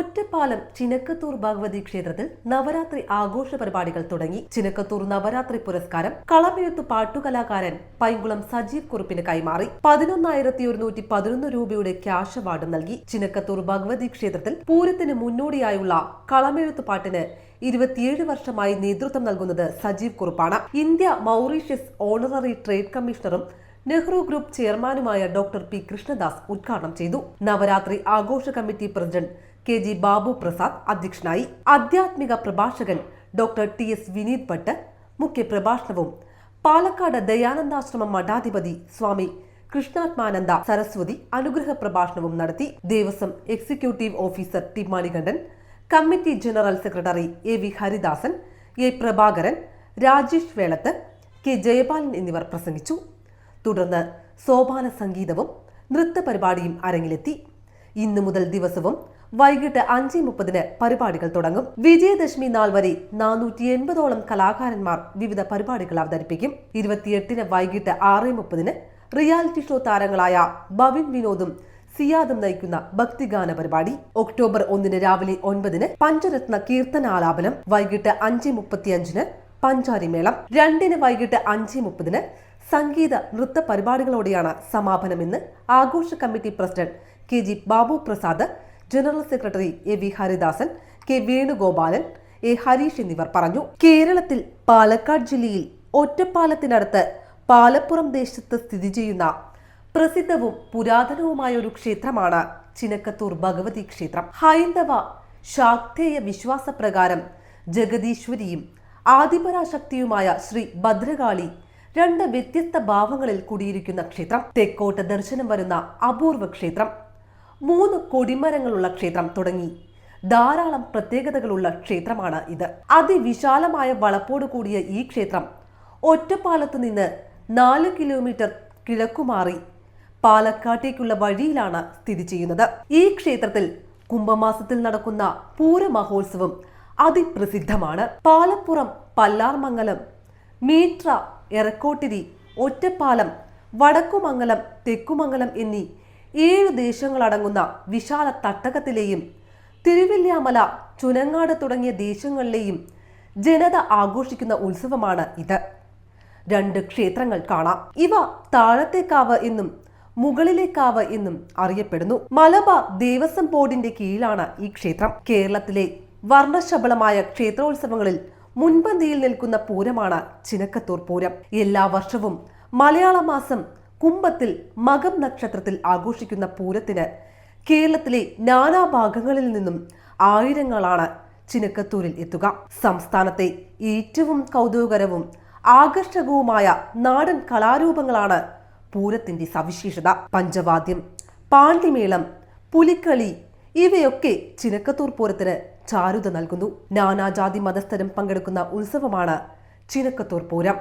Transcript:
ഒറ്റപ്പാലം ചിനക്കത്തൂർ ഭഗവതി ക്ഷേത്രത്തിൽ നവരാത്രി ആഘോഷ പരിപാടികൾ തുടങ്ങി. ചിനക്കത്തൂർ നവരാത്രി പുരസ്കാരം കളമെഴുത്തു പാട്ടുകലാകാരൻ പൈങ്കുളം സജീവ് കുറുപ്പിന് കൈമാറി. 11,111 രൂപയുടെ ക്യാഷ് അവാർഡ് നൽകി. ചിനക്കത്തൂർ ഭഗവതി ക്ഷേത്രത്തിൽ പൂരത്തിന് മുന്നോടിയായുള്ള കളമെഴുത്തു പാട്ടിന് 27 വർഷമായി നേതൃത്വം നൽകുന്നത് സജീവ് കുറുപ്പാണ്. ഇന്ത്യ മൗറീഷ്യസ് ഓണററി ട്രേഡ് കമ്മീഷണറും നെഹ്റു ഗ്രൂപ്പ് ചെയർമാനുമായ ഡോക്ടർ പി കൃഷ്ണദാസ് ഉദ്ഘാടനം ചെയ്തു. നവരാത്രി ആഘോഷ committee president KG Babu Prasad അധ്യക്ഷനായി. ആധ്യാത്മിക പ്രഭാഷകൻ ഡോക്ടർ TS വിനീത് ഭട്ട് മുഖ്യപ്രഭാഷണവും പാലക്കാട് ദയാനന്ദാശ്രമം മഠാധിപതി സ്വാമി കൃഷ്ണാത്മാനന്ദ സരസ്വതി അനുഗ്രഹ പ്രഭാഷണവും നടത്തി. Devaswom executive officer T Manikandan, committee general secretary AV Haridasan, A Prabhakaran, Rajesh Velath, K Jayapalan എന്നിവർ പ്രസംഗിച്ചു. തുടർന്ന് സോപാന സംഗീതവും നൃത്ത പരിപാടിയും അരങ്ങിലെത്തി. ഇന്നു മുതൽ ദിവസവും വൈകിട്ട് 5:30 പരിപാടികൾ തുടങ്ങും. വിജയദശമി നാൾ വരെ 480ഓളം കലാകാരന്മാർ വിവിധ പരിപാടികൾ അവതരിപ്പിക്കും. 28 വൈകിട്ട് 6:30 റിയാലിറ്റി ഷോ താരങ്ങളായ ബവിൻ വിനോദും സിയാദും നയിക്കുന്ന ഭക്തിഗാന പരിപാടി. ഒക്ടോബർ 1 രാവിലെ 9 പഞ്ചരത്ന കീർത്തനാലാപനം. വൈകിട്ട് 5:35 പഞ്ചാരിമേളം. 2 വൈകിട്ട് 5:30 സംഗീത നൃത്ത പരിപാടികളോടെയാണ് സമാപനമെന്ന് ആഘോഷ committee president KG Babu Prasad, general secretary AV Haridasan, K Venugopalan, A Harish എന്നിവർ പറഞ്ഞു. കേരളത്തിൽ പാലക്കാട് ജില്ലയിൽ ഒറ്റപ്പാലത്തിനടുത്ത് പാലപ്പുറം ദേശത്ത് സ്ഥിതി ചെയ്യുന്ന പ്രസിദ്ധവും പുരാതനവുമായ ഒരു ക്ഷേത്രമാണ് ചിനക്കത്തൂർ ഭഗവതി ക്ഷേത്രം. ഹൈന്ദവ ശാക്തേയ വിശ്വാസപ്രകാരം ജഗദീശ്വരിയും ആദിപരാശക്തിയുമായ ശ്രീ ഭദ്രകാളി 2 വ്യത്യസ്ത ഭാവങ്ങളിൽ കുടിയിരിക്കുന്ന ക്ഷേത്രം. തെക്കോട്ട് ദർശനം വരുന്ന അപൂർവ ക്ഷേത്രം, 3 കൊടിമരങ്ങളുള്ള ക്ഷേത്രം തുടങ്ങി ധാരാളം പ്രത്യേകതകളുള്ള ക്ഷേത്രമാണ് ഇത്. അതിവിശാലമായ വളപ്പോട് കൂടിയ ഈ ക്ഷേത്രം ഒറ്റപ്പാലത്ത് നിന്ന് 4 കിലോമീറ്റർ കിഴക്കുമാറി പാലക്കാട്ടേക്കുള്ള വഴിയിലാണ് സ്ഥിതി ചെയ്യുന്നത്. ഈ ക്ഷേത്രത്തിൽ കുംഭമാസത്തിൽ നടക്കുന്ന പൂരമഹോത്സവം അതിപ്രസിദ്ധമാണ്. പാലപ്പുറം, പല്ലാർമംഗലം, മീട്ര, എറക്കോട്ടിരി, ഒറ്റപ്പാലം, വടക്കുമംഗലം, തെക്കുമംഗലം എന്നീ 7 ദേശങ്ങളടങ്ങുന്ന വിശാല തട്ടകത്തിലെയും തിരുവില്യാമല, ചുനങ്ങാട് തുടങ്ങിയ ദേശങ്ങളിലെയും ജനത ആഘോഷിക്കുന്ന ഉത്സവമാണ് ഇത്. 2 ക്ഷേത്രങ്ങൾ കാണാം. ഇവ താഴത്തേക്കാവ് എന്നും മുകളിലേക്കാവ് എന്നും അറിയപ്പെടുന്നു. മലബാർ ദേവസ്വം ബോർഡിന്റെ കീഴിലാണ് ഈ ക്ഷേത്രം. കേരളത്തിലെ വർണ്ണശബളമായ ക്ഷേത്രോത്സവങ്ങളിൽ മുൻപന്തിയിൽ നിൽക്കുന്ന പൂരമാണ് ചിനക്കത്തൂർ പൂരം. എല്ലാ വർഷവും മലയാള മാസം കുംഭത്തിൽ മകം നക്ഷത്രത്തിൽ ആഘോഷിക്കുന്ന പൂരത്തിന് കേരളത്തിലെ നാനാഭാഗങ്ങളിൽ നിന്നും ആയിരങ്ങളാണ് ചിനക്കത്തൂരിൽ എത്തുക. സംസ്ഥാനത്തെ ഏറ്റവും കൗതുകകരവും ആകർഷകവുമായ നാടൻ കലാരൂപങ്ങളാണ് പൂരത്തിന്റെ സവിശേഷത. പഞ്ചവാദ്യം, പാണ്ടിമേളം, പുലിക്കളി ഇവയൊക്കെ ചിനക്കത്തൂർ പൂരത്തിന് ചാരുത നൽകുന്നു. നാനാജാതി മതസ്ഥരും പങ്കെടുക്കുന്ന ഉത്സവമാണ് ചിനക്കത്തൂർ പൂരം.